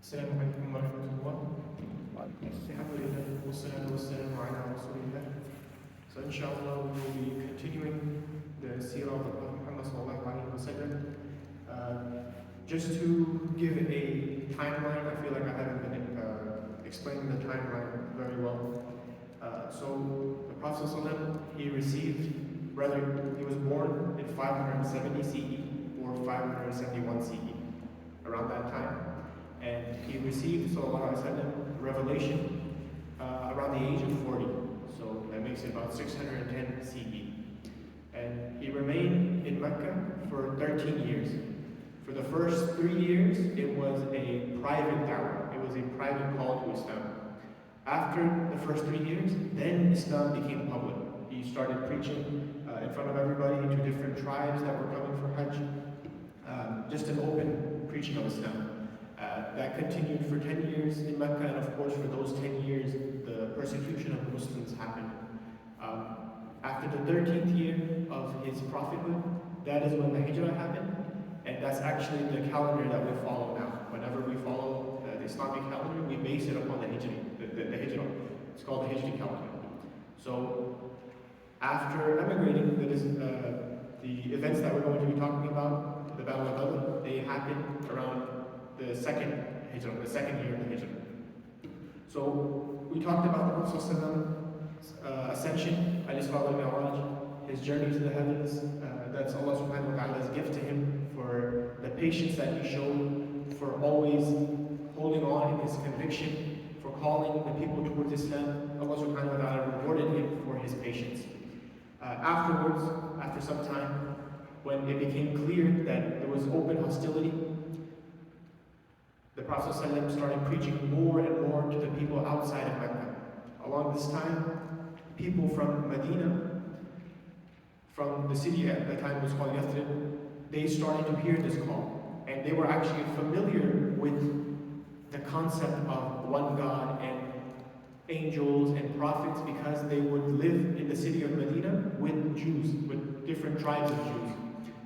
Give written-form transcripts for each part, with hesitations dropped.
السلام عليكم ورحمة الله. الحمد لله والصلاة والسلام على رسول الله. So inshallah we will be continuing the Seerah of the Prophet Muhammad sallallahu alaihi wasallam. Just to give a timeline, I feel like I haven't been explaining the timeline very well. So the Prophet sallallahu he was born in 570 CE or 571 CE, around that time. And he received sallallahu alaihi wasallam revelation around the age of 40. So that makes it about 610 CE. And he remained in Mecca for 13 years. For the first 3 years, it was a private da'wah. It was a private call to Islam. After the first 3 years, then Islam became public. He started preaching in front of everybody to different tribes that were coming for Hajj. Just an open preaching of Islam. That continued for 10 years in Mecca, and of course for those 10 years, the persecution of the Muslims happened. After the 13th year of his prophethood, that is when the Hijrah happened, and that's actually the calendar that we follow now. Whenever we follow the Islamic calendar, we base it upon the Hijrah. It's called the Hijri calendar. So after emigrating, the events that we're going to be talking about, the Battle of Badr, they happened around the second year of the Hijrah. So we talked about the Prophet's ascension, al-Isra wal-Mi'raj, his journey to the heavens. That's Allah subhanahu wa ta'ala's gift to him for the patience that he showed, for always holding on in his conviction, for calling the people towards Islam. Allah subhanahu wa ta'ala rewarded him for his patience. Afterwards, after some time, when it became clear that there was open hostility, the Prophet ﷺ started preaching more and more to the people outside of Mecca. Along this time, people from Medina, from the city at the time was called Yathrib, they started to hear this call. And they were actually familiar with the concept of one God and angels and prophets, because they would live in the city of Medina with Jews, with different tribes of Jews.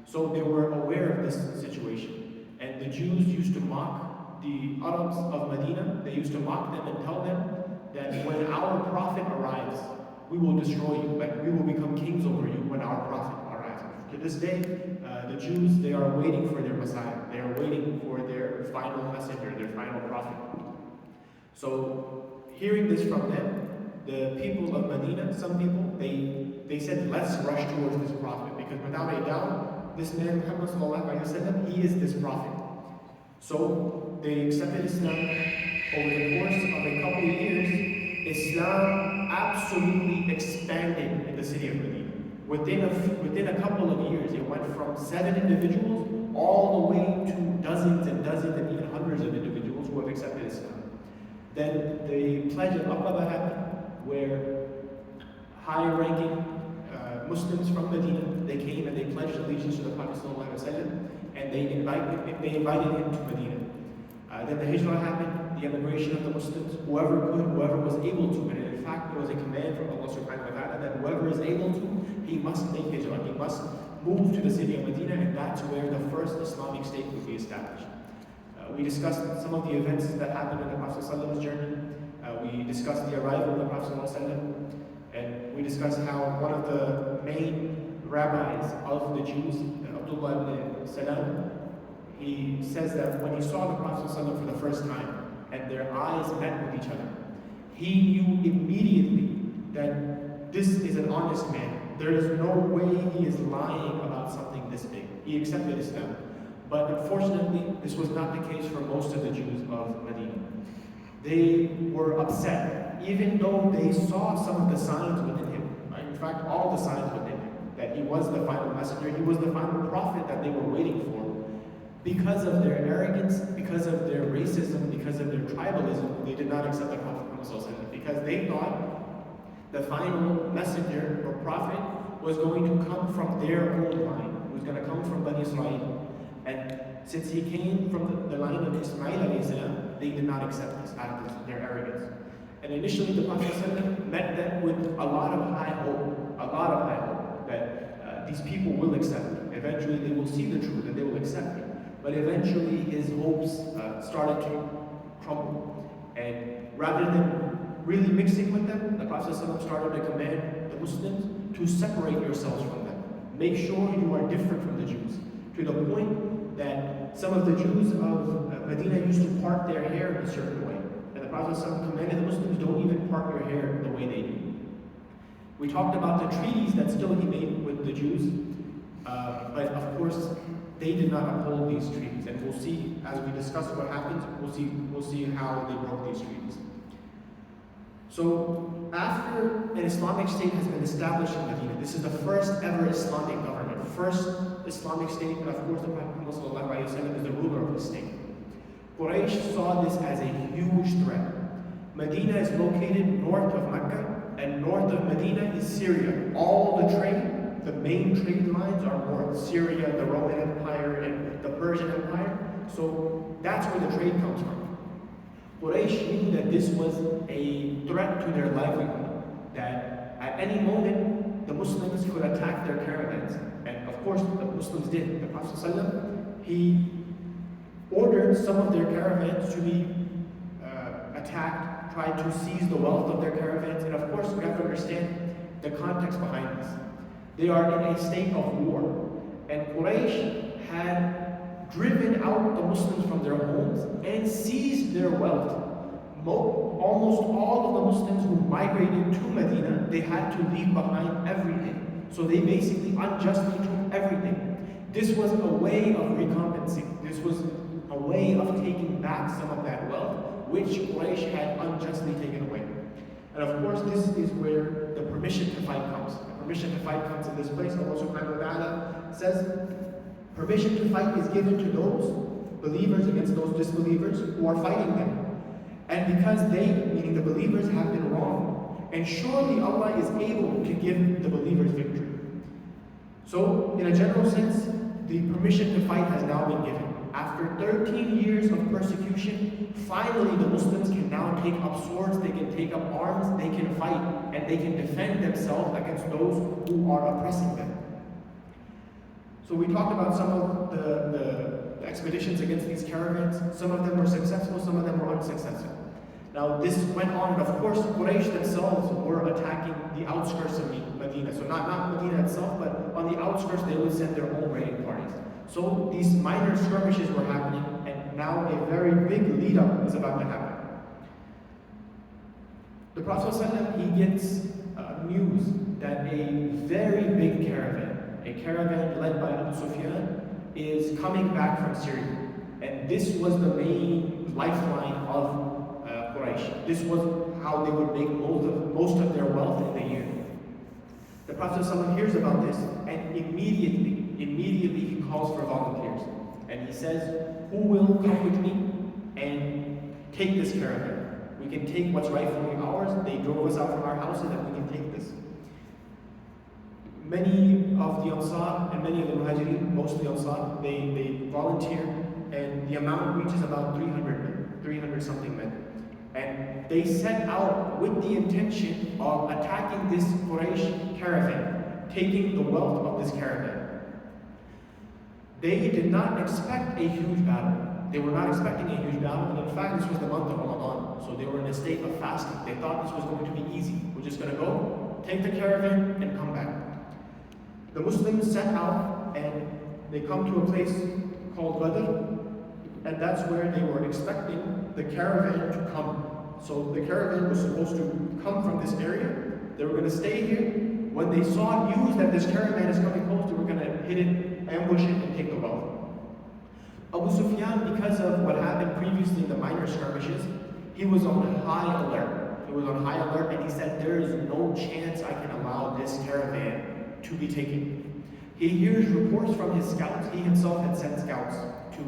So they were aware of this situation. And the Jews used to mock the Arabs of Medina. They used to mock them and tell them that when our prophet arrives, we will destroy you, but we will become kings over you when our prophet arrives. To this day, the Jews, they are waiting for their Messiah. They are waiting for their final messenger, their final prophet. So, hearing this from them, the people of Medina, some people, they said, let's rush towards this prophet, because without a doubt, this man, Muhammad sallallahu alaihi wasallam, he is this prophet. So they accepted Islam. Over the course of a couple of years, Islam absolutely expanded in the city of Medina. Within a couple of years, it went from 7 individuals all the way to dozens and dozens and even hundreds of individuals who have accepted Islam. Then the pledge of Aqaba happened, where high-ranking Muslims from Medina, they came and they pledged allegiance to the Prophet ﷺ, and they invited him to Medina. Then the Hijrah happened, the emigration of the Muslims, whoever could, whoever was able to, and in fact it was a command from Allah subhanahu wa ta'ala that whoever is able to, he must make Hijrah, he must move to the city of Medina, and that's where the first Islamic state would be established. We discussed some of the events that happened in the Prophet's journey. We discussed the arrival of the Prophet ﷺ, and we discussed how one of the main rabbis of the Jews, Abdullah ibn Salam, he says that when he saw the Prophet ﷺ for the first time and their eyes met with each other, he knew immediately that this is an honest man. There is no way he is lying about something this big. He accepted Islam. But unfortunately, this was not the case for most of the Jews of Medina. They were upset, even though they saw some of the signs within him. In fact, all the signs within him, that he was the final messenger, he was the final prophet that they were waiting for. Because of their arrogance, because of their racism, because of their tribalism, they did not accept the Prophet Muhammad, because they thought the final messenger or prophet was going to come from their own line. He was going to come from Bani Israel. And since he came from the line of Ismail alayhi salam, they did not accept this out of their arrogance. And initially the Prophet met them with a lot of high hope that these people will accept him. Eventually they will see the truth and they will accept him. But eventually his hopes started to crumble. And rather than really mixing with them, the Prophet ﷺ started to command the Muslims to separate yourselves from them. Make sure you are different from the Jews. To the point that some of the Jews of Medina used to part their hair in a certain way. And the Prophet ﷺ commanded the Muslims, don't even part your hair the way they do. We talked about the treaties that still he made with the Jews, but of course they did not uphold these treaties. And we'll see as we discuss what happens. We'll see how they broke these treaties. So after an Islamic state has been established in Medina, this is the first ever Islamic government, first Islamic state, and of course the Prophet Muhammad ﷺ is the ruler of the state. Quraysh saw this as a huge threat. Medina is located north of Mecca, and north of Medina is Syria. All the trade, the main trade lines are north. Syria, the Roman Empire, and the Persian Empire. So that's where the trade comes from. Quraysh knew that this was a threat to their livelihood, that at any moment the Muslims could attack their caravans. And of course the Muslims did. The Prophet ﷺ, he ordered some of their caravans to be attacked, tried to seize the wealth of their caravans, and of course we have to understand the context behind this. They are in a state of war, and Quraysh had driven out the Muslims from their homes and seized their wealth. Almost all of the Muslims who migrated to Medina, they had to leave behind everything. So they basically unjustly took everything. This was a way of recompensating. This was a way of taking back some of that wealth, which Quraysh had unjustly taken away. And of course, this is where the permission to fight comes. The permission to fight comes in this place. Allah subhanahu wa ta'ala says, permission to fight is given to those believers against those disbelievers who are fighting them. And because they, meaning the believers, have been wrong. And surely Allah is able to give the believers victory. So, in a general sense, the permission to fight has now been given. After 13 years of persecution, finally the Muslims can now take up swords, they can take up arms, they can fight, and they can defend themselves against those who are oppressing them. So we talked about some of the expeditions against these caravans. Some of them were successful, some of them were unsuccessful. Now this went on, and of course Quraysh themselves were attacking the outskirts of Medina. So not Medina itself, but on the outskirts they would send their own raiding parties. So these minor skirmishes were happening, and now a very big lead-up is about to happen. The Prophet ﷺ, he gets news that a very big caravan, a caravan led by Abu Sufyan, is coming back from Syria. And this was the main lifeline of Quraysh. This was how they would make most of their wealth in the year. The Prophet ﷺ hears about this, and immediately he calls for volunteers. And he says, who will come with me and take this caravan? We can take what's rightfully ours. They drove us out from our houses, and we can take this. Many of the Ansar and many of the Muhajirin, mostly Ansar, they volunteer, and the amount reaches about 300 something men. And they set out with the intention of attacking this Quraysh caravan, taking the wealth of this caravan. They did not expect a huge battle. They were not expecting a huge battle, and in fact this was the month of Ramadan, so they were in a state of fasting. They thought this was going to be easy. We're just going to go, take the caravan, and come back. The Muslims set out, and they come to a place called Badr, and that's where they were expecting the caravan to come. So the caravan was supposed to come from this area. They were going to stay here. When they saw news that this caravan is coming close, they were going to hit it, ambush it, and take the wealth. Abu Sufyan, because of what happened previously in the minor skirmishes, he was on high alert. He was on high alert, and he said, there is no chance I can allow this caravan to be taken. He hears reports from his scouts. He himself had sent scouts to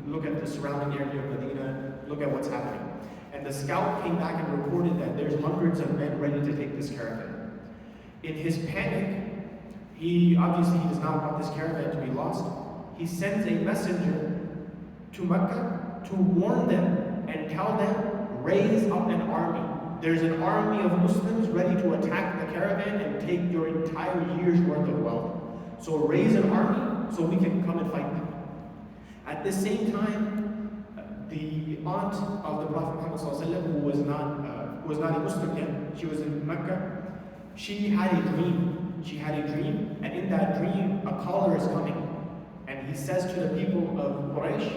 look at the surrounding area of Medina, look at what's happening. And the scout came back and reported that there's hundreds of men ready to take this caravan. In his panic, he does not want this caravan to be lost. He sends a messenger to Mecca to warn them and tell them, raise up an army. There's an army of Muslims ready to attack the caravan and take your entire year's worth of wealth. So raise an army so we can come and fight them. At the same time, the aunt of the Prophet Muhammad ﷺ, who was not a Muslim yet, she was in Mecca, she had a dream. She had a dream, and in that dream, a caller is coming. And he says to the people of Quraysh,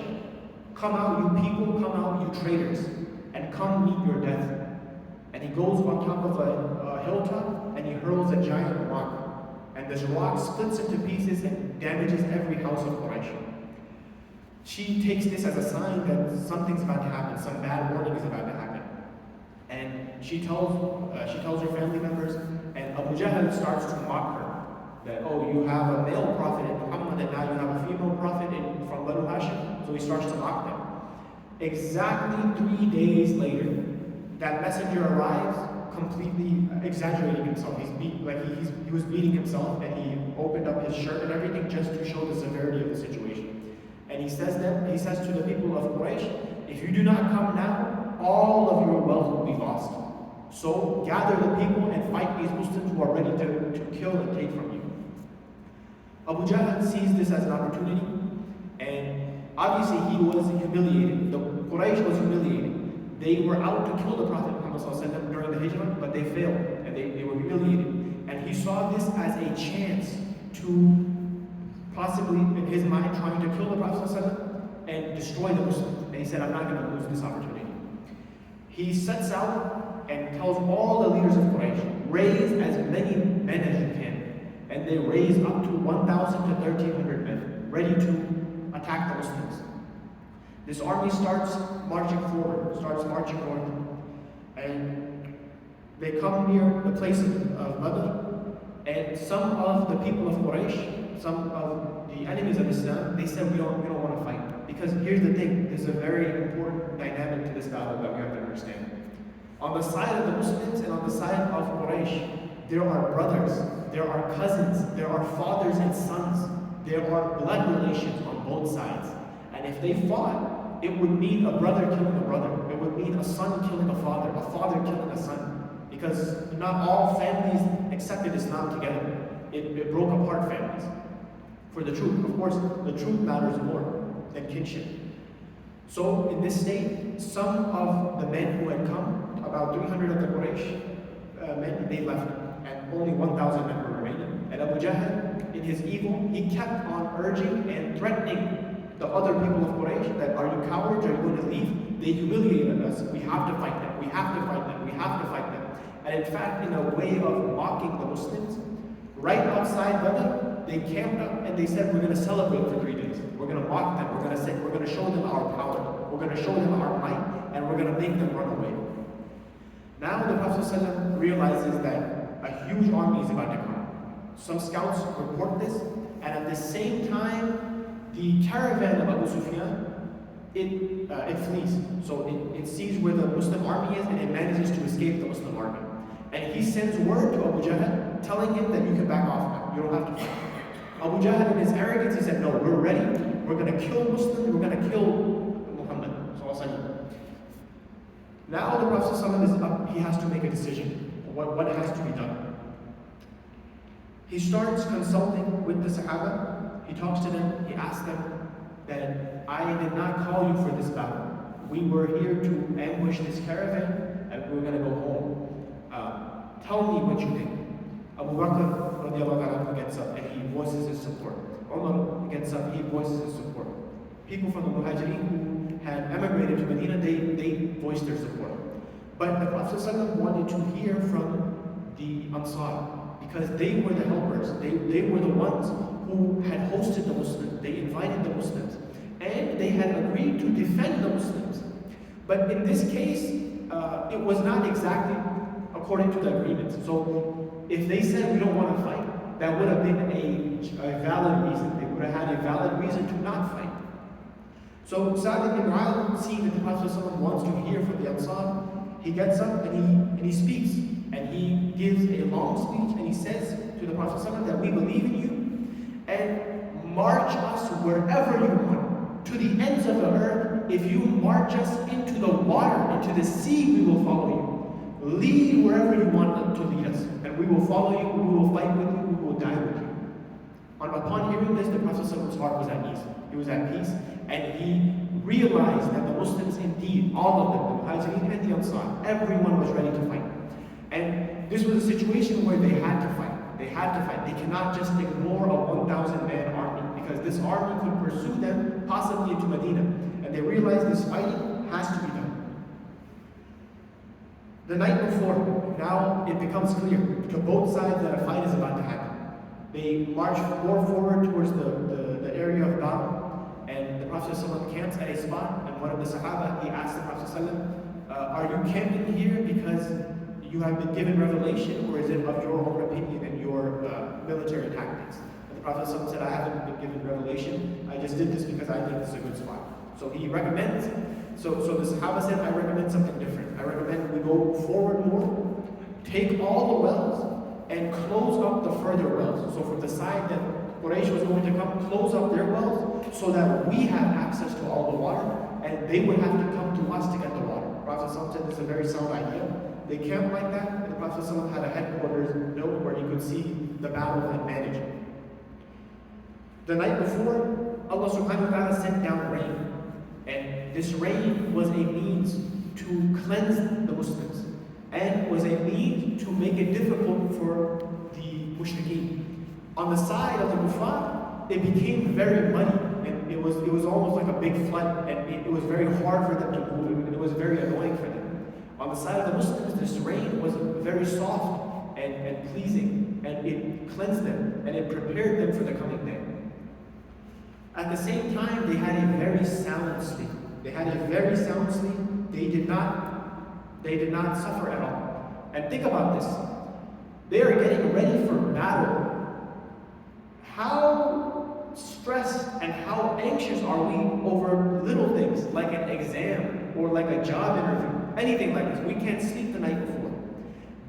"Come out, you people, come out, you traitors, and come meet your death." And he goes on top of a hilltop, and he hurls a giant rock. And this rock splits into pieces and damages every house of Quraysh. She takes this as a sign that something's about to happen, some bad warning is about to happen. And she tells her family members, and Abu Jahl starts to mock her. That, oh, you have a male prophet in Muhammad, and now you have a female prophet from Banu Hashim. So he starts to mock them. Exactly 3 days later, that messenger arrives, completely exaggerating himself. He was beating himself, and he opened up his shirt and everything just to show the severity of the situation. And he says to the people of Quraysh, if you do not come now, all of your wealth will be lost. So gather the people and fight these Muslims who are ready to kill and take from you. Abu Jahl sees this as an opportunity, and obviously he was humiliated. The Quraysh was humiliated. They were out to kill the Prophet Muhammad ﷺ during the Hijrah, but they failed, and they were humiliated. And he saw this as a chance to possibly, in his mind, trying to kill the Prophet ﷺ and destroy the Muslims. And he said, I'm not going to lose this opportunity. He sets out and tells all the leaders of Quraysh, raise as many men as you can. And they raise up to 1,000 to 1,300 men, ready to attack the Muslims. This army starts marching forward, starts marching north. And they come near the place of Badr, and some of the people of Quraysh, some of the enemies of Islam, they said, we don't want to fight. Because here's the thing, there's a very important dynamic to this battle that we have to understand. On the side of the Muslims and on the side of Quraysh, there are brothers, there are cousins, there are fathers and sons, there are blood relations on both sides. And if they fought, it would mean a brother killing a brother. It would mean a son killing a father killing a son. Because not all families accepted Islam together. It broke apart families. For the truth, of course, the truth matters more than kinship. So in this state, some of the men who had come, about 300 of the Quraysh men, they left, and only 1,000 men were remaining. And Abu Jahl, in his evil, he kept on urging and threatening the other people of Quraysh that, are you cowards? Are you going to leave? They humiliated us. We have to fight them. We have to fight them. We have to fight them. And in fact, in a way of mocking the Muslims, right outside Badr, they camped up and they said, we're going to celebrate for 3 days. We're going to mock them. We're going to show them our power. We're going to show them our might, and we're going to make them run away. Now the Prophet ﷺ realizes that a huge army is about to come. Some scouts report this, and at the same time, the caravan of Abu Sufyan, it flees. So it sees where the Muslim army is, and it manages to escape the Muslim army. And he sends word to Abu Jahl, telling him that you can back off now. You don't have to fight. Abu Jahl, in his arrogance, he said, no, we're ready. We're going to kill Muslims. We're going to kill Muhammad. Now the Prophet ﷺ is up. He has to make a decision. What has to be done? He starts consulting with the Sahaba. He talks to them. He asks them that I did not call you for this battle. We were here to ambush this caravan, and we're going to go home. Tell me what you think. Abu Bakr radiallahu anhu gets up and he voices his support. Umar gets up, he voices his support. People from the Muhajirin who had emigrated to Medina, they voiced their support. But the Prophet ﷺ wanted to hear from the Ansar, because they were the helpers. They were the ones who had hosted the Muslims. They invited the Muslims. And they had agreed to defend the Muslims. But in this case, it was not exactly according to the agreement. So if they said we don't want to fight, that would have been a valid reason. They would have had a valid reason to not fight. So Sa'd ibn Mu'adh, seeing that the Prophet ﷺ wants to hear from the Ansar, he gets up and he speaks. And he gives a long speech, and he says to the Prophet ﷺ that we believe in you, and march us wherever you want, to the ends of the earth. If you march us into the water, into the sea, we will follow you. Lead wherever you want to lead us, and we will follow you, we will fight with you, we will die with you. And upon hearing this, the Prophet's heart was at ease. He was at peace, and he realized that the Muslims indeed, all of them, the Muhajirin and the Ansar, everyone was ready to fight. And this was a situation where they had to fight. They had to fight. They cannot just ignore a 1,000-man army, because this army could pursue them possibly into Medina. And they realized this fighting has to be done. The night before, now it becomes clear to both sides that a fight is about to happen. They march more forward towards the area of Badr, and the Prophet ﷺ camps at a spot, and one of the Sahaba, he asked the Prophet ﷺ, are you camping here because you have been given revelation, or is it of your own opinion and your military tactics? And the Prophet ﷺ said, I haven't been given revelation, I just did this because I think this is a good spot. So he recommends, so the Sahaba said, I recommend something different. I recommend we go forward more, take all the wells, and close up the further wells. So from the side that Quraysh was going to come, close up their wells so that we have access to all the water, and they would have to come to us to get the water. Prophet ﷺ said this is a very sound idea. They camped like that, and the Prophet ﷺ had a headquarters note where he could see the battle and manage it. The night before, Allah subhanahu wa ta'ala sent down rain. And this rain was a means to cleanse the Muslims, and was a means to make it difficult for the mushrikeen. On the side of the kuffar, it became very muddy, and it was almost like a big flood, and it was very hard for them to move, and it was very annoying for them. On the side of the Muslims, this rain was very soft and pleasing, and it cleansed them, and it prepared them for the coming day. At the same time, they had a very sound sleep. They had a very sound sleep. They did not suffer at all. And think about this. They are getting ready for battle. How stressed and how anxious are we over little things like an exam or like a job interview, anything like this? We can't sleep the night before.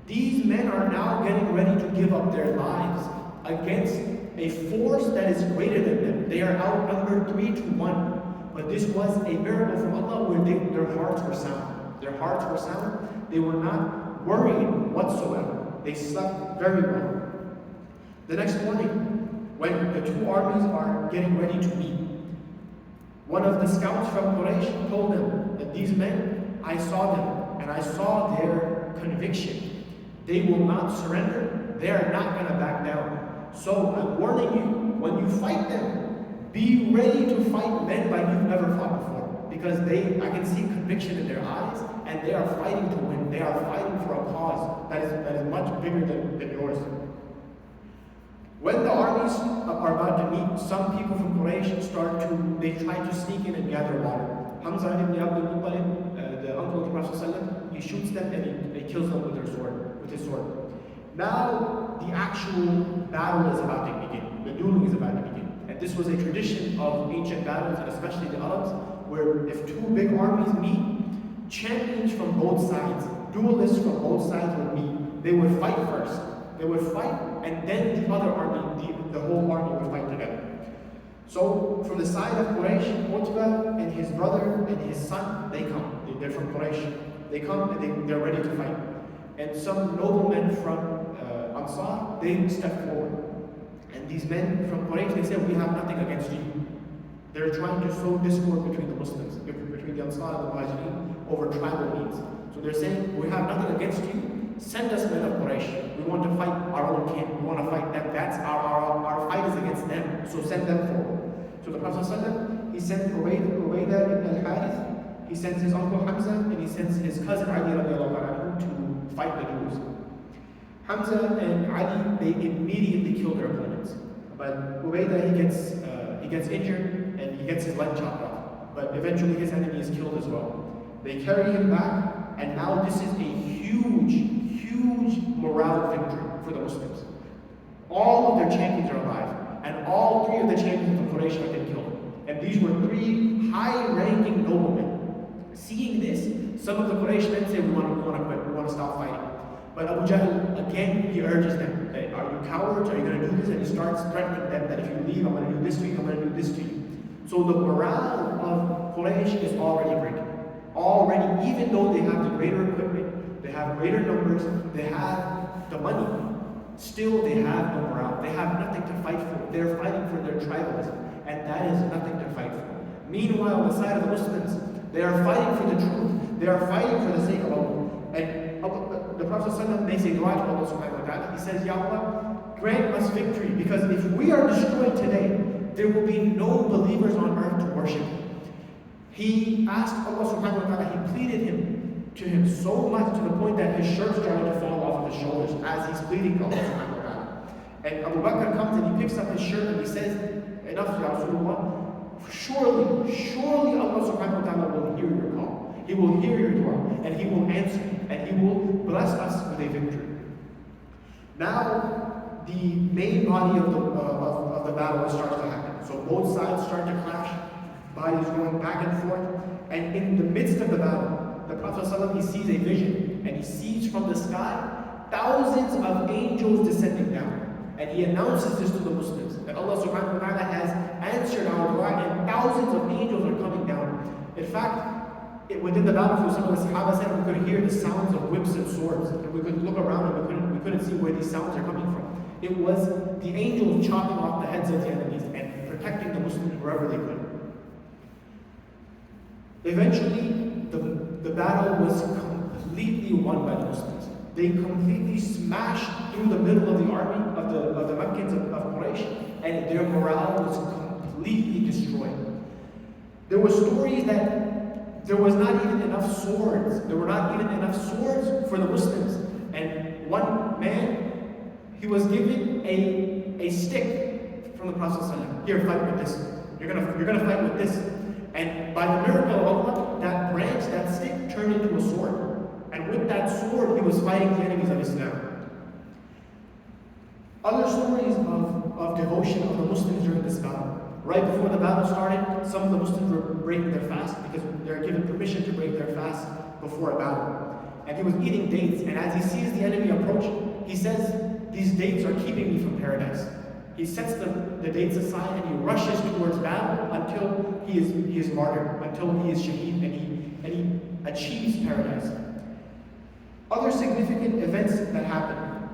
These men are now getting ready to give up their lives against a force that is greater than them. They are outnumbered 3-1. But this was a miracle from Allah where their hearts were sound. Their hearts were sound. They were not worried whatsoever. They slept very well. The next morning, when the two armies are getting ready to meet, one of the scouts from Quraysh told them that these men, I saw them, and I saw their conviction. They will not surrender. They are not going to back down. So I'm warning you, when you fight them, be ready to fight men like you've never fought before. Because I can see conviction in their eyes, and they are fighting to win. They are fighting for a cause that is much bigger than yours. When the armies are about to meet, some people from Quraysh they try to sneak in and gather water. Hamza ibn Abdul Muttalib, the uncle of the Prophet, he shoots them and he kills them with his sword. Now the actual battle is about to begin. The dueling is about to begin. And this was a tradition of ancient battles, and especially the Arabs, where if two big armies meet, champions from both sides, duelists from both sides would meet. They would fight first. They would fight, and then the other army, the whole army would fight together. So from the side of Quraysh, Utbah and his brother and his son, they come. They're from Quraysh. They come and they're ready to fight. And some noblemen from Ansar, they step forward. And these men from Quraysh, they say, we have nothing against you. They're trying to sow discord between the Muslims, between the Ansar and the Muhajirin, over tribal needs. So they're saying, we have nothing against you. Send us men of Quraysh. We want to fight our own king. We want to fight them. That's our fight is against them. So send them forward. So the Prophet ﷺ, he sent Ubaidah ibn al-Harith, he sends his uncle Hamza, and he sends his cousin Ali radiallahu anhu to fight the Jews. Hamza and Ali, they immediately kill their opponents. But Ubaidah, he gets injured and he gets his leg chopped off. But eventually his enemy is killed as well. They carry him back, and now this is a huge morale victory for the Muslims. All of their champions are alive, and all three of the champions of Quraysh have been killed. And these were three high-ranking noblemen. Seeing this, some of the Quraysh men say, we want to quit, we want to stop fighting. But Abu Jahl, again, he urges them, hey, are you cowards? Are you going to do this? And he starts threatening them that if you leave, I'm going to do this to you, I'm going to do this to you. So the morale of Quraysh is already breaking. Already, even though they have the greater equipment, they have greater numbers, they have the money, still they have no morale. They have nothing to fight for. They're fighting for their tribalism, and that is nothing to fight for. Meanwhile, on the side of the Muslims, they are fighting for the truth. They are fighting for the sake of Allah. And the Prophet ﷺ makes a dua to Allah subhanahu wa ta'ala. He says, Ya Allah, grant us victory, because if we are destroyed today, there will be no believers on earth to worship. He asked Allah subhanahu wa ta'ala, he pleaded to him so much to the point that his shirt started to fall off of his shoulders as he's pleading to Allah subhanahu wa ta'ala. And Abu Bakr comes and he picks up his shirt and he says, enough, Ya Rasulullah, surely Allah subhanahu wa ta'ala will hear your call. He will hear your dua and he will answer and he will bless us with a victory. Now, the main body of the battle starts to happen. So both sides start to clash, bodies going back and forth, and in the midst of the battle, the Prophet ﷺ, he sees a vision, and he sees from the sky thousands of angels descending down. And he announces this to the Muslims, that Allah subhanahu wa ta'ala has answered our dua, and thousands of angels are coming down. In fact, within the battlefield, some of the Sahaba said we could hear the sounds of whips and swords, and we could look around and we couldn't see where these sounds are coming from. It was the angels chopping off the heads of the enemies and protecting the Muslims wherever they could. Eventually, the battle was completely won by the Muslims. They completely smashed through the middle of the army of the Meccans of Quraysh, and their morale was completely destroyed. There were stories that there was not even enough swords. There were not even enough swords for the Muslims. And one man, he was given a stick from the Prophet ﷺ. Here, fight with this. You're gonna fight with this. And by the miracle of Allah, that branch, that stick, turned into a sword. And with that sword, he was fighting the enemies of Islam. Other stories of devotion of the Muslims during this battle. Right before the battle started, some of the Muslims were breaking their fast because they're given permission to break their fast before a battle. And he was eating dates, and as he sees the enemy approach, he says, these dates are keeping me from paradise. He sets the dates aside and he rushes towards battle until he is martyred, until he is shaheed, and he achieves paradise. Other significant events that happened.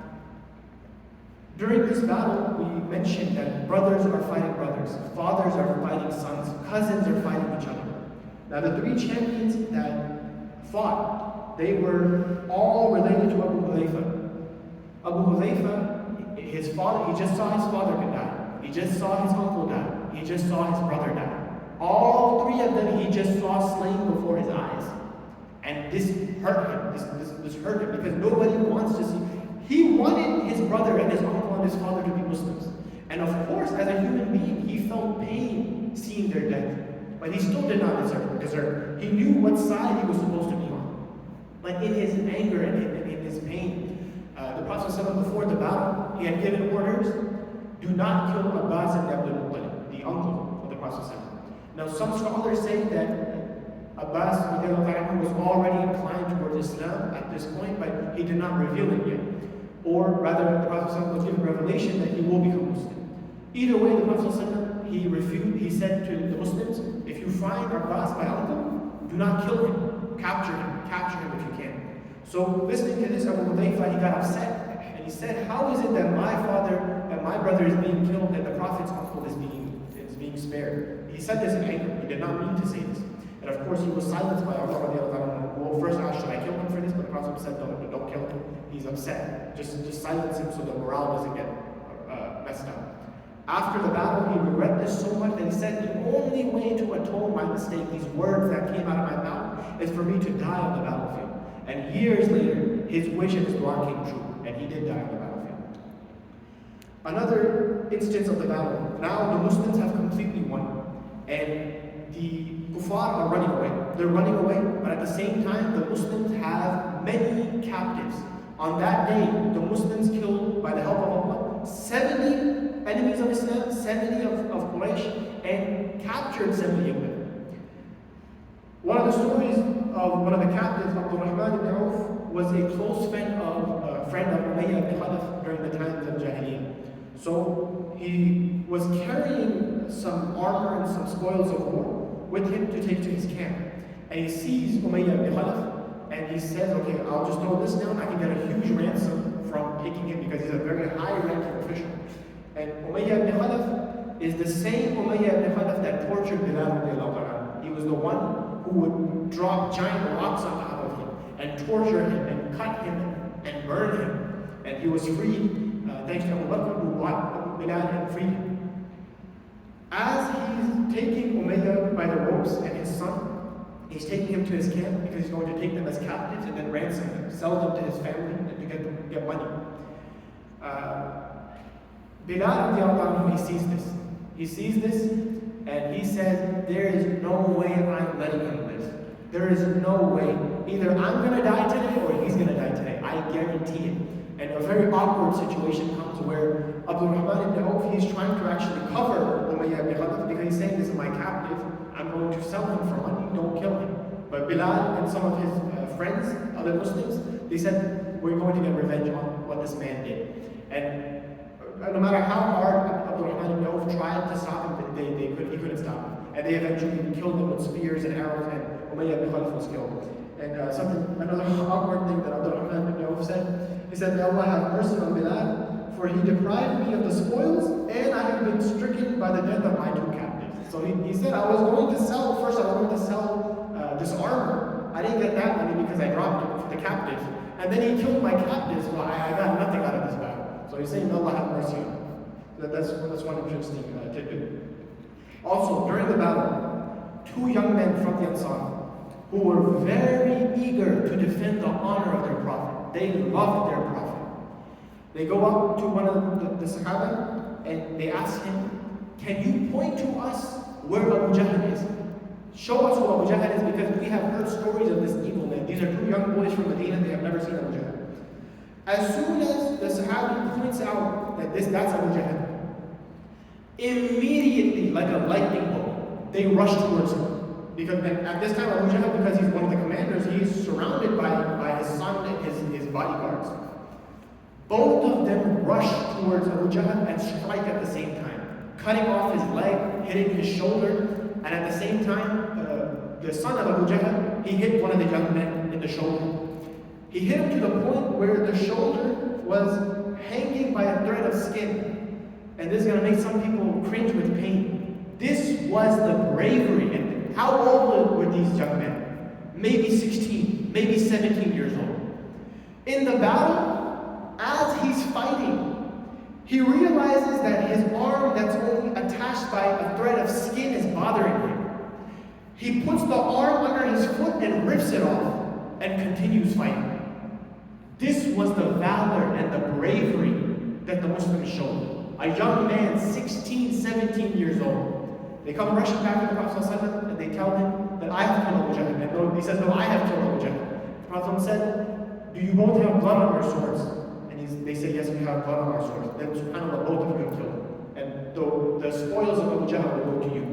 During this battle, we mentioned that brothers are fighting brothers, fathers are fighting sons, cousins are fighting each other. Now the three champions that fought, they were all related to Abu Hudayfa. Abu Hudayfa, his father, he just saw his father die. He just saw his uncle die. He just saw his brother die. All three of them he just saw slain before his eyes. And this hurt him. This hurt him because nobody wants to see. He wanted his brother and his uncle and his father to be Muslims. And of course, as a human being, he felt pain seeing their death. But he still did not desert. He knew what side he was supposed to be on. But in his anger and in his pain, the Prophet ﷺ, before the battle, he had given orders, do not kill Abbas ibn Abdul Muttalib, the uncle of the Prophet ﷺ. Now some scholars say that Abbas was already inclined towards Islam at this point, but he did not reveal it yet. Or rather, the Prophet ﷺ was given revelation that he will become Muslim. Either way, the Prophet ﷺ, he said to the Muslims, if you find Abbas, my uncle, do not kill him, capture him if you can. So listening to this, Abu Hudayfa, he got upset, and he said, how is it that my father and my brother is being killed and the Prophet's uncle is being spared? He said this in anger. He did not mean to say this. And of course, he was silenced by Umar radiallahu anhu. Well, first asked, should I kill him for this? But the Prophet said, don't kill him. He's upset. Just silence him so the morale doesn't get messed up. After the battle, he regretted this so much that he said, the only way to atone my mistake, these words that came out of my mouth, is for me to die on the battlefield. And years later, his wish and his dua came true, and he did die on the battlefield. Another instance of the battle. Now the Muslims have completely won, and the kuffar are running away. They're running away, but at the same time, the Muslims have many captives. On that day, the Muslims killed, by the help of Allah, 70 enemies of Islam, 70 of Quraysh, and captured 70 of them. One of the stories of one of the captives, Abdul Rahman ibn Auf, was a close friend of Umayyah ibn Khalaf during the times of Jahiliyyah. So he was carrying some armor and some spoils of war with him to take to his camp. And he sees Umayyah ibn Khalaf, and he says, okay, I'll just throw this down, I can get a huge ransom from taking him because he's a very high-ranking official. And Umayyah ibn Khalaf is the same Umayyah ibn Khalaf that tortured Bilal radiallahu anhu. was the one who would drop giant rocks on top of him and torture him and cut him and burn him. And he was freed thanks to Abu Bakr, who bought Bilal and freed him. As he's taking Umayyah by the ropes and his son, he's taking him to his camp because he's going to take them as captives and then ransom them, sell them to his family and to get money. Bilal, he sees this. He sees this and he says, there is no way I'm letting him live. There is no way. Either I'm going to die today or he's going to die today. I guarantee it. And a very awkward situation comes where Abdurrahman ibn Auf, he's trying to actually cover Umayyah ibn Khalaf because he's saying, this is my captive. I'm going to sell him for money. Don't kill him. But Bilal and some of his friends, other Muslims, they said, we're going to get revenge on what this man did. And no matter how hard Abdurrahman ibn Auf tried to stop him, he couldn't stop him. And they eventually killed him with spears and arrows, and Umayyah ibn Khalaf was killed. And another awkward thing that Abdurrahman ibn Auf said, he said, may Allah have mercy on Bilal, for he deprived me of the spoils, and I have been stricken by the death of my two captives. So he said, I was going to sell this armor. I didn't get that money because I dropped it for the captives. And then he killed my captives, so I got nothing out of this battle. So he's saying, may Allah have mercy on him. That's one interesting tidbit. Also, during the battle, two young men from the Ansar, who were very eager to defend the honor of their Prophet. They loved their Prophet. They go up to one of the Sahaba and they ask him, can you point to us where Abu Jahl is? Show us who Abu Jahl is, because we have heard stories of this evil man. These are two young boys from Medina, they have never seen Abu Jahl. As soon as the Sahabi points out that that's Abu Jahl, immediately, like a lightning bolt, they rush towards him. Because at this time, Abu Jahl, because he's one of the commanders, he's surrounded by his son and his bodyguards. Both of them rush towards Abu Jahl and strike at the same time, cutting off his leg, hitting his shoulder, and at the same time, the son of Abu Jahl, he hit one of the young men in the shoulder. He hit him to the point where the shoulder was hanging by a thread of skin. And this is going to make some people cringe with pain. This was the bravery. And how old were these young men? Maybe 16, maybe 17 years old. In the battle, as he's fighting, he realizes that his arm that's only attached by a thread of skin is bothering him. He puts the arm under his foot and rips it off and continues fighting. This was the valor and the bravery that the Muslims showed. A young man, 16, 17 years old. They come rushing back to the Prophet ﷺ and they tell him that I have killed Abu Jahl. And no, he says, no, I have killed Abu Jahl. The Prophet said, do you both have blood on your swords? And they say, yes, we have blood on our swords. Then subhanAllah, both of you have killed him. And the spoils of Abu Jahl will go to you.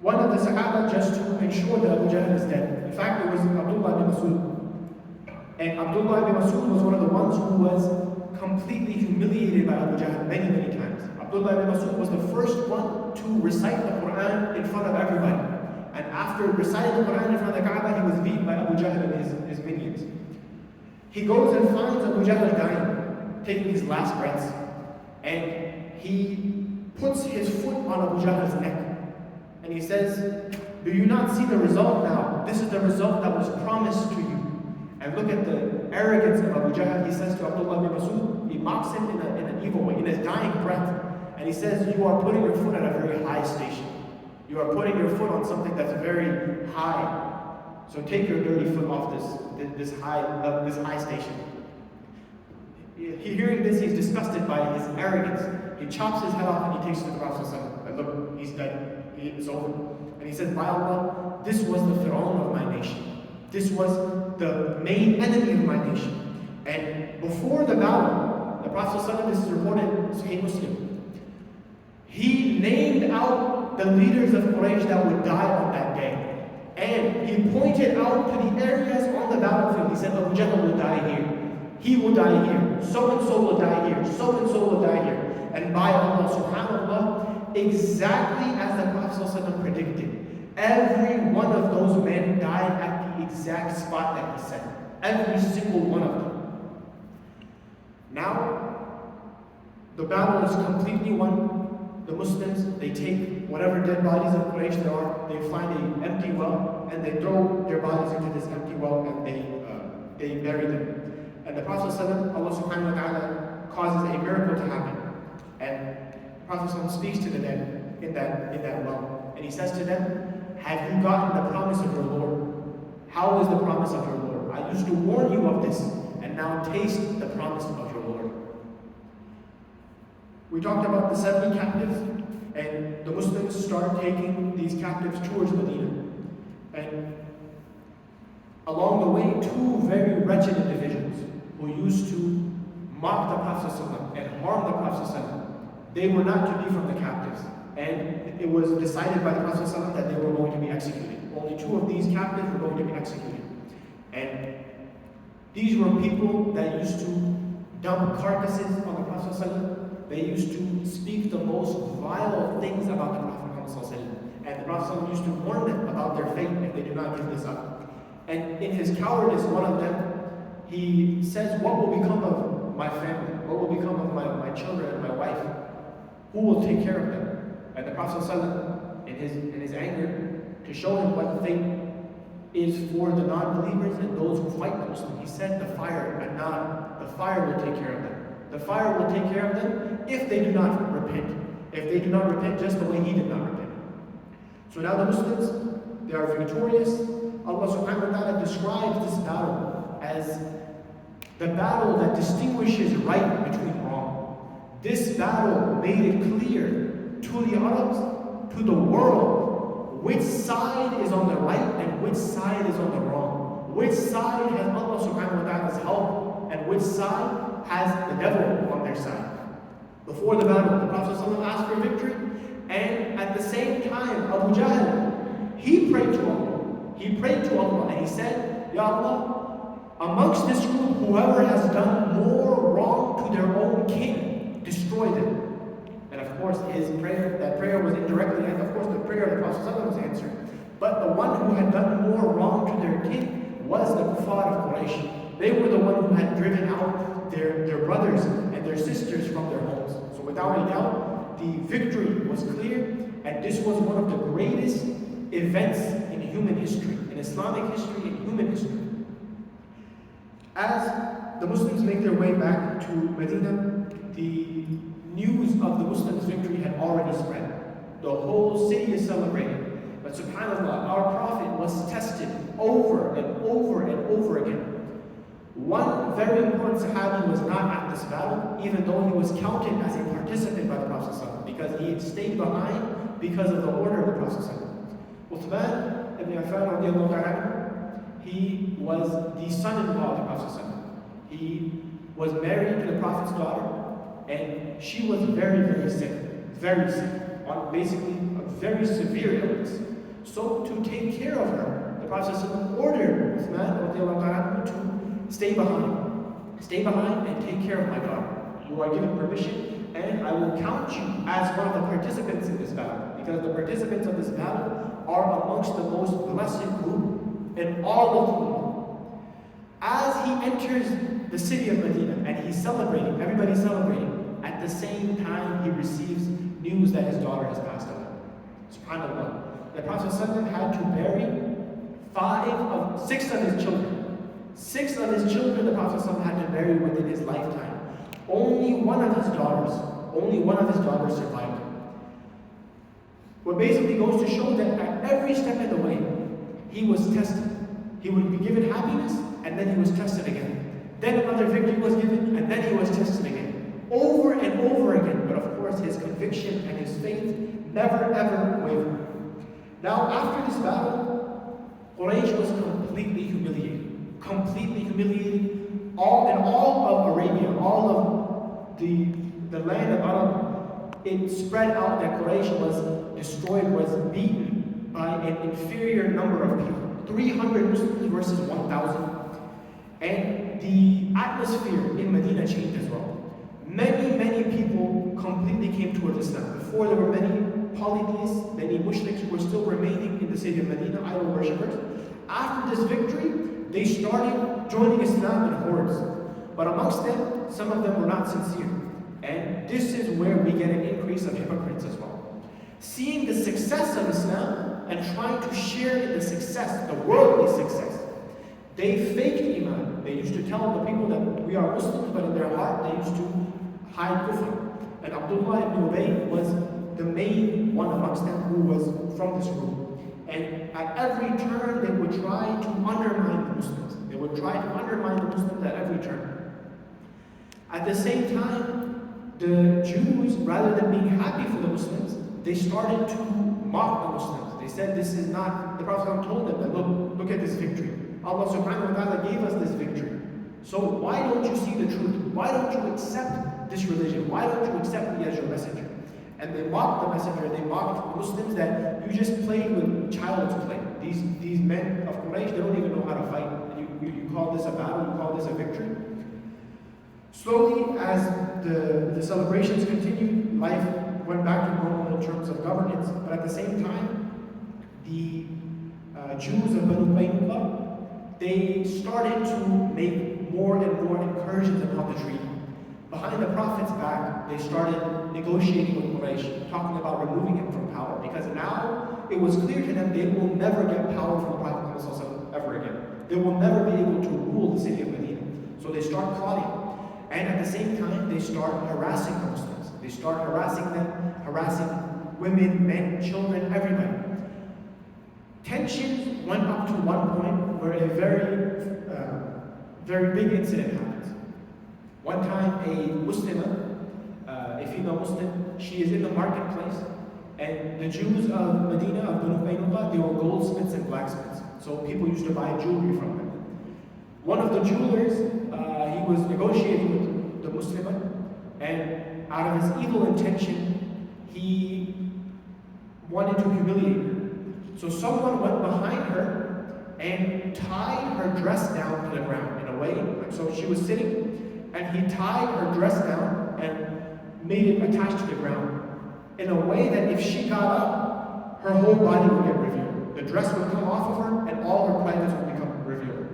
One of the Sahaba, just to ensure that Abu Jahl is dead. In fact, it was Abdullah ibn Masud. And Abdullah ibn Masud was one of the ones who was completely humiliated by Abu Jahl many, many times. Abdullah ibn Masud was the first one to recite the Quran in front of everybody. And after reciting the Quran in front of the Kaaba, he was beaten by Abu Jahl and his minions. He goes and finds Abu Jahl dying, taking his last breaths. And he puts his foot on Abu Jahl's neck. And he says, do you not see the result now? This is the result that was promised to you. And look at the arrogance of Abu Jahl. He says to Abdullah ibn Masud, he mocks him in an evil way, in his dying breath. And he says, you are putting your foot at a very high station. You are putting your foot on something that's very high. So take your dirty foot off this high station. Hearing this, he's disgusted by his arrogance. He chops his head off and he takes it to the Prophet ﷺ. And look, he's dead. It's over. And he says, by Allah, this was the Fir'aun of my nation. This was the main enemy of my nation. And before the battle, the Prophet ﷺ, this is reported in Sahih Muslim, he named out the leaders of Quraysh that would die on that day. And he pointed out to the areas on the battlefield. He said, Abu Jahl will die here. He will die here. So-and-so will die here. So-and-so will die here. And by Allah, subhanAllah, exactly as the Prophet ﷺ predicted, every one of those men died at the exact spot that he said. Every single one of them. Now, the battle is completely won. The Muslims, they take whatever dead bodies of Quraysh there are, they find an empty well, and they throw their bodies into this empty well, and they bury them. And the Prophet ﷺ, Allah subhanahu wa ta'ala causes a miracle to happen. And the Prophet ﷺ speaks to the dead in that well. And he says to them, have you gotten the promise of your Lord? How is the promise of your Lord? I used to warn you of this, and now taste the promise of your Lord. We talked about the 70 captives, and the Muslims start taking these captives towards Medina. And along the way, two very wretched individuals who used to mock the Prophet ﷺ and harm the Prophet ﷺ, they were not to be from the captives. And it was decided by the Prophet ﷺ that they were going to be executed. Only two of these captives were going to be executed. And these were people that used to dump carcasses on the Prophet ﷺ. They used to speak the most vile things about the Prophet ﷺ. And the Prophet ﷺ used to warn them about their fate if they do not give this up. And in his cowardice, one of them, he says, what will become of my family? What will become of my children and my wife? Who will take care of them? And the Prophet ﷺ, in his anger, to show him what fate is for the non-believers and those who fight the Muslims, he said the fire will take care of them. The fire will take care of them if they do not repent. If they do not repent just the way he did not repent. So now the Muslims, they are victorious. Allah subhanahu wa ta'ala describes this battle as the battle that distinguishes right between wrong. This battle made it clear to the Arabs, to the world, which side is on the right and which side is on the wrong. Which side has Allah subhanahu wa ta'ala's help and which side has the devil on their side. Before the battle, the Prophet ﷺ asked for victory, and at the same time, Abu Jahl, he prayed to Allah. He prayed to Allah and he said, Ya Allah, amongst this group, whoever has done more wrong to their own king, destroy them. And of course, that prayer was indirectly, and of course the prayer of the Prophet ﷺ was answered. But the one who had done more wrong to their king was the kuffar of Quraysh. They were the one who had driven out their brothers and their sisters from their homes. So without a doubt, the victory was clear, and this was one of the greatest events in human history, in Islamic history, in human history. As the Muslims make their way back to Medina, the news of the Muslims' victory had already spread. The whole city is celebrating. But subhanAllah, our Prophet was tested over and over and over again. One very important Sahabi was not at this battle, even though he was counted as a participant by the Prophet ﷺ, because he had stayed behind because of the order of the Prophet ﷺ. Uthman ibn Affan, he was the son-in-law of the Prophet ﷺ. He was married to the Prophet's daughter, and she was very, very sick, on basically a very severe illness. So to take care of her, the Prophet ﷺ ordered Uthman to stay behind and take care of my daughter. You are given permission, and I will count you as one of the participants in this battle, because the participants of this battle are amongst the most blessed group in all of the world. As he enters the city of Medina and he's celebrating, everybody's celebrating, at the same time he receives news that his daughter has passed away. SubhanAllah. The Prophet ﷺ had to bury 6 of his children. 6 of his children the Prophet ﷺ had to bury within his lifetime. Only one of his daughters survived him. What basically goes to show that at every step of the way, he was tested. He would be given happiness, and then he was tested again. Then another victory was given, and then he was tested again. Over and over again. But of course, his conviction and his faith never ever wavered. Now, after this battle, Quraysh was completely humiliated. All of Arabia, all of the land of Arab, it spread out that Quraysh was destroyed, was beaten by an inferior number of people. 300 Muslims versus 1,000. And the atmosphere in Medina changed as well. Many people completely came towards Islam. Before, there were many polytheists, many mushriks who were still remaining in the city of Medina, idol worshippers. After this victory, they started joining Islam in hordes. But amongst them, some of them were not sincere. And this is where we get an increase of hypocrites as well. seeing the success of Islam and trying to share in the success, the worldly success. They faked Iman. They used to tell the people that we are Muslims, but in their heart they used to hide kufr. And Abdullah ibn Ubay was the main one amongst them who was from this group. And at every turn they would try to undermine the Muslims. They would try to undermine the Muslims at every turn. At the same time, the Jews, rather than being happy for the Muslims, they started to mock the Muslims. They said this is not, the Prophet told them that look at this victory. Allah subhanahu wa ta'ala gave us this victory. So why don't you see the truth? Why don't you accept this religion? Why don't you accept me as your messenger? And they mocked the messenger, they mocked Muslims that you just played with child's play. These men of Quraysh, they don't even know how to fight. You call this a battle, you call this a victory. Slowly, as the celebrations continued, life went back to normal in terms of governance, but at the same time, the Jews of Banu Qaynuqa, they started to make more and more incursions upon the treaty. Behind the Prophet's back, they started negotiating with Quraysh, talking about removing him from power, because now it was clear to them they will never get power from the Prophet ﷺ ever again. They will never be able to rule the city of Medina. So they start plotting. And at the same time, they start harassing the Muslims. They start harassing them, harassing women, men, children, everybody. Tensions went up to one point where a very big incident happens. One time, a Muslimah, a female Muslim, she is in the marketplace, and the Jews of Medina, of Banu Qaynuqa, they were goldsmiths and blacksmiths. So people used to buy jewelry from them. One of the jewelers, he was negotiating with the Muslimah, and out of his evil intention, he wanted to humiliate her. So someone went behind her and tied her dress down to the ground in a way. So she was sitting, and he tied her dress down and made it attached to the ground in a way that if she got up, her whole body would get revealed. The dress would come off of her, and all her privates would become revealed.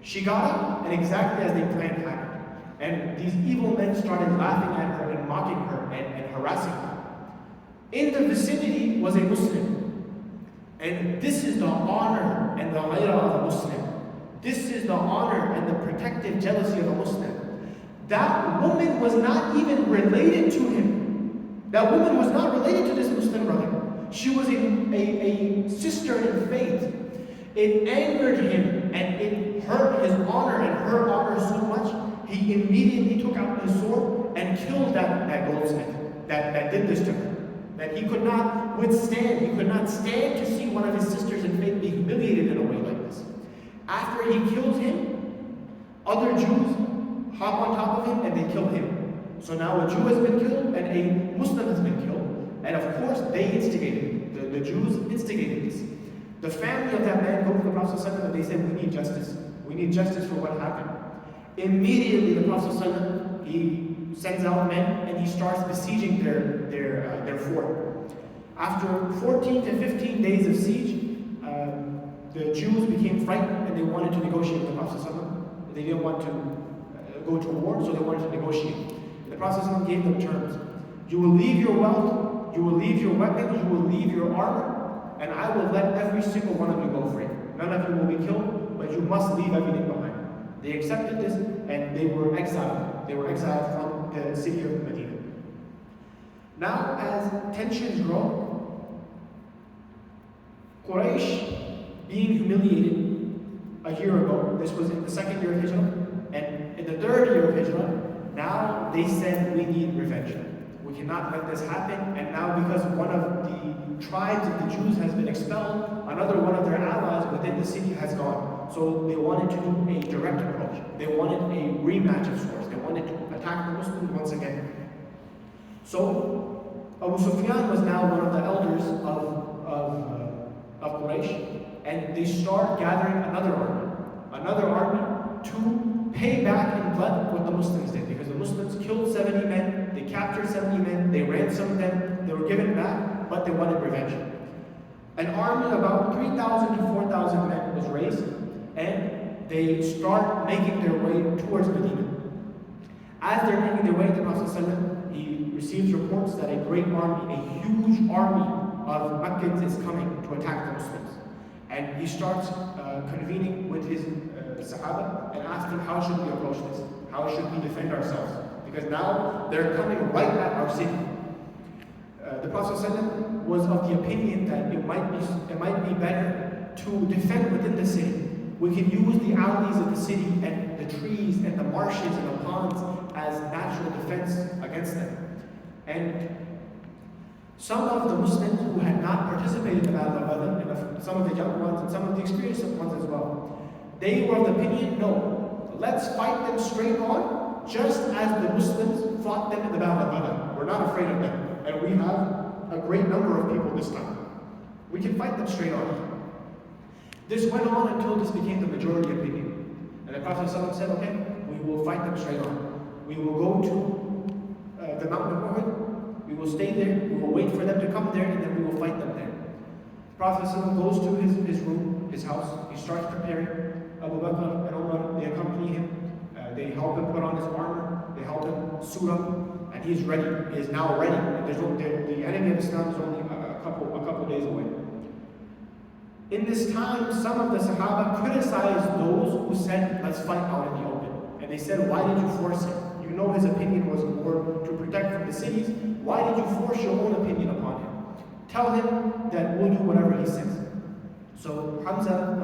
She got up, and exactly as they planned happened. And these evil men started laughing at her and mocking her and harassing her. In the vicinity was a Muslim. And this is the honor and the ghayra of a Muslim. This is the honor and the protective jealousy of a Muslim. That woman was not even related to him. That woman was not related to this Muslim brother. She was a sister in faith. It angered him and it hurt his honor and her honor so much, he immediately took out his sword and killed that goldsmith that did this to her. That he could not withstand, he could not stand to see one of his sisters in faith be humiliated in a way like this. After he killed him, other Jews hop on top of him and they kill him. So now a Jew has been killed and a Muslim has been killed. And of course, they instigated it. The Jews instigated this. The family of that man go to the Prophet ﷺ and they said, we need justice. We need justice for what happened. Immediately the Prophet ﷺ, he sends out men and he starts besieging their fort. After 14 to 15 days of siege, the Jews became frightened and they wanted to negotiate with the Prophet ﷺ. They didn't want to go to war, so they wanted to negotiate. The Prophet ﷺ gave them terms. You will leave your wealth, you will leave your weapons, you will leave your armor, and I will let every single one of you go free. None of you will be killed, but you must leave everything behind. They accepted this and they were exiled. They were exiled from the city of Medina. Now, as tensions grow, Quraysh being humiliated a year ago, this was in the second year of Hijrah, and in the third year of Hijrah, now they said we need revenge. We cannot let this happen, and now because one of the tribes of the Jews has been expelled, another one of their allies within the city has gone. So they wanted to do a direct approach. They wanted a rematch of sorts. They wanted to attack the Muslims once again. So Abu Sufyan was now one of the elders of Quraysh, and they start gathering another army to pay back in blood what the Muslims did, because the Muslims killed 70 men, they captured 70 men, they ransomed them, they were given back, but they wanted revenge. An army of about 3,000 to 4,000 men was raised, and they start making their way towards Medina. As they're making their way, the Prophet ﷺ, he receives reports that a great army, a huge army of Meccans is coming to attack the Muslims. And he starts convening with his Sahaba and asks them, how should we approach this? How should we defend ourselves? Because now they're coming right at our city. The Prophet ﷺ was of the opinion that it might be better to defend within the city. We can use the alleys of the city and the trees and the marshes and the ponds as natural defense against them. And some of the Muslims who had not participated in the Battle of Badr, and some of the young ones and some of the experienced ones as well, they were of the opinion, no, let's fight them straight on, just as the Muslims fought them in the Battle of Badr. We're not afraid of them. And we have a great number of people this time. We can fight them straight on. This went on until this became the majority opinion. And the Prophet ﷺ said, okay, we will fight them straight on. We will go to the mountain of Uhud, we will stay there, we will wait for them to come there, and then we will fight them there. The Prophet ﷺ goes to his room, his house, he starts preparing. Abu Bakr and Umar, they accompany him, they help him put on his armor, they help him suit up, and he is ready. He is now ready. And the enemy of Islam is only a couple days away. In this time, some of the Sahaba criticized those who said, let's fight out in the open. And they said, why did you force him? You know his opinion was more to protect from the cities. Why did you force your own opinion upon him? Tell him that we'll do whatever he says. So Hamza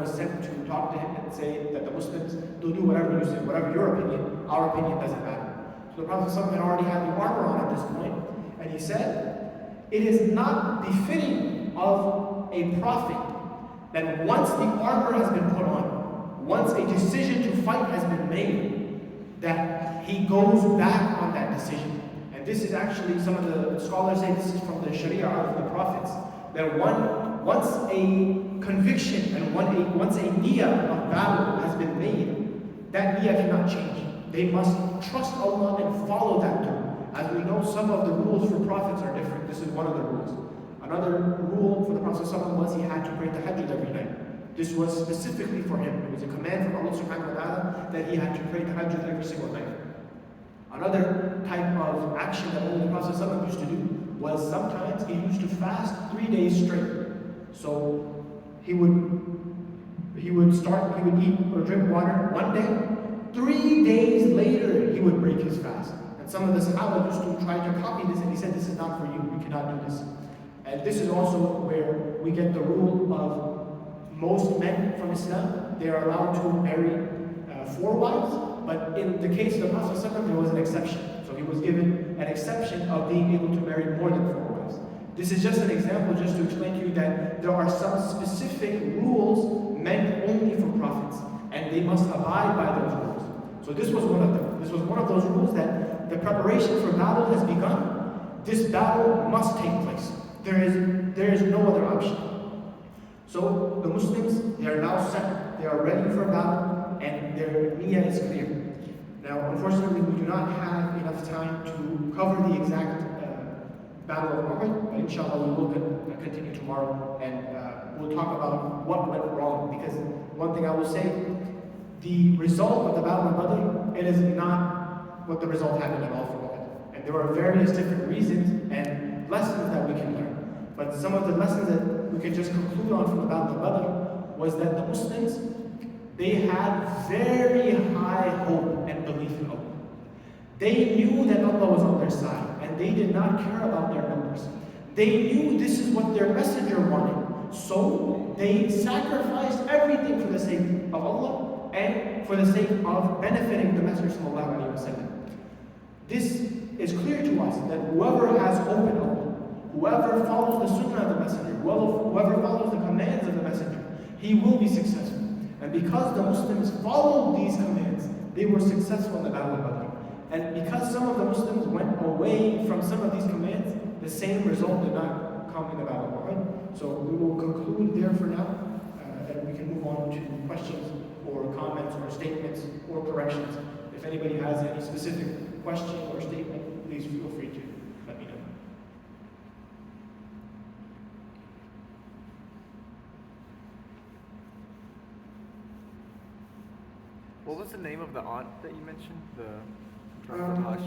was sent to talk to him and say that the Muslims, they'll do whatever you say, whatever your opinion, our opinion doesn't matter. So the Prophet ﷺ had already had the armor on at this point, and he said, it is not befitting of a prophet that once the armor has been put on, once a decision to fight has been made, that he goes back on that decision. And this is actually, some of the scholars say this is from the Sharia of the prophets, that once a conviction and once a niyyah of battle has been made, that niyyah cannot change. They must trust Allah and follow that through. As we know, some of the rules for prophets are different. This is one of the rules. Another rule for the Prophet ﷺ was he had to pray tahajjud every night. This was specifically for him. It was a command from Allah subhanahu wa ta'ala that he had to pray tahajjud every single night. Another type of action that only the Prophet ﷺ used to do was sometimes he used to fast 3 days straight. So he would eat or drink water one day. 3 days later, he would break his fast. And some of the Sahaba used to try to copy this, and he said, this is not for you, you cannot do this. And this is also where we get the rule of most men from Islam, they are allowed to marry 4 wives, but in the case of the Prophet ﷺ, there was an exception. So he was given an exception of being able to marry more than 4 wives. This is just an example just to explain to you that there are some specific rules meant only for prophets, and they must abide by those rules. So this was one of them. This was one of those rules that the preparation for battle has begun. This battle must take place. There is no other option. So the Muslims, they are now set. They are ready for battle, and their niyyah is clear. Now, unfortunately, we do not have enough time to cover the exact Battle of Uhud, but inshallah we will continue tomorrow, and we'll talk about what went wrong. Because one thing I will say, the result of the Battle of Badr, it is not what the result happened at all for Uhud. And there are various different reasons and lessons that we can learn. But some of the lessons that we can just conclude on from the Battle of Badr was that the Muslims, they had very high hope and belief in Allah. They knew that Allah was on their side, and they did not care about their numbers. They knew this is what their messenger wanted. So they sacrificed everything for the sake of Allah and for the sake of benefiting the Messenger sallallahu alaihi wasallam. This is clear to us that whoever has hope in Allah, whoever follows the sunnah of the messenger, whoever follows the commands of the messenger, he will be successful. And because the Muslims followed these commands, they were successful in the Battle of Badr. And because some of the Muslims went away from some of these commands, the same result did not come in the Battle of Uhud. So we will conclude there for now, and we can move on to questions or comments or statements or corrections. If anybody has any specific question or statement, please feel free to let me know. What was the name of the aunt that you mentioned? I'm not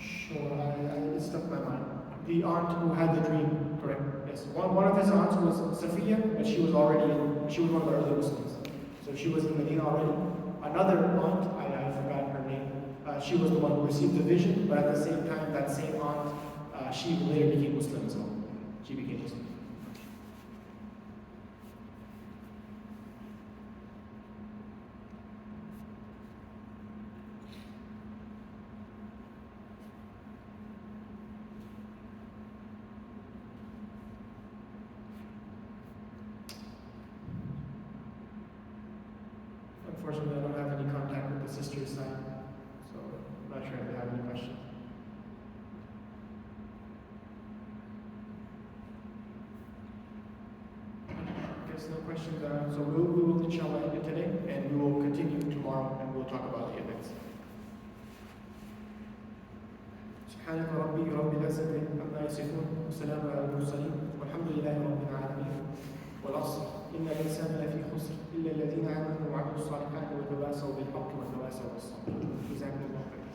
sure. It stuck in my mind. I'm The aunt who had the dream, correct? Yes. One of his aunts was Safiya, but she was one of the early Muslims. So she was in Medina already. Another aunt, I forgot her name, she was the one who received the vision, but at the same time, that same aunt, she later became Muslim as well. She became Muslim. Unfortunately, I don't have any contact with the sister's side, so I'm not sure if they have any questions. I guess no questions. So we will inshallah end it today, and we will continue tomorrow, and we'll talk about the events. سبحانك ربي رب العزة عما يصفون وسلام على المرسلين والحمد لله رب العالمين والعصر إن الإنسان لفي خسر إلا الذين آمنوا وعملوا الصالحات وتواصوا بالحق وتواصوا بالصبر. جزاكم الله خيرا.